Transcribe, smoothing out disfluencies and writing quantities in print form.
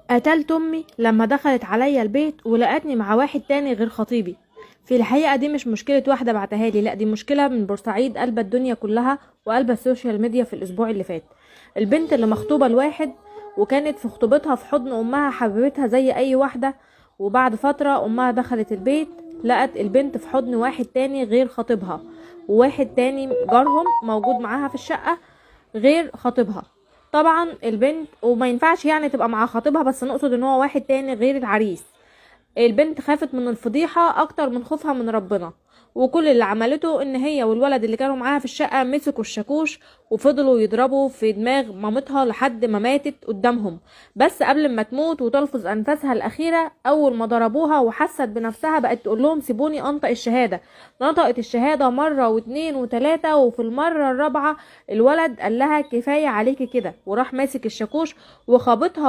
قتلت امي لما دخلت عليا البيت ولقتني مع واحد تاني غير خطيبي. في الحقيقة دي مش مشكلة واحدة بعتها لي، لا دي مشكلة من بورسعيد قلبة الدنيا كلها وقلبة السوشيال ميديا في الاسبوع اللي فات. البنت اللي مخطوبة لواحد وكانت في خطوبتها في حضن امها حبيبتها زي اي واحدة، وبعد فترة امها دخلت البيت لقت البنت في حضن واحد تاني غير خطيبها، وواحد تاني جارهم موجود معاها في الشقة غير خطيبها. طبعا البنت وما ينفعش يعني تبقى مع خطيبها، بس نقصد ان هو واحد تاني غير العريس. البنت خافت من الفضيحة اكتر من خوفها من ربنا، وكل اللي عملته ان هي والولد اللي كانوا معاها في الشقة مسكوا الشاكوش وفضلوا يضربوا في دماغ مامتها لحد ما ماتت قدامهم. بس قبل ما تموت وتلفظ انفاسها الاخيرة، اول ما ضربوها وحست بنفسها بقت تقول لهم سيبوني انطق الشهادة. نطقت الشهادة مرة واتنين وتلاتة، وفي المرة الرابعة الولد قال لها كفاية عليكي كده، وراح ماسك الشاكوش وخابطها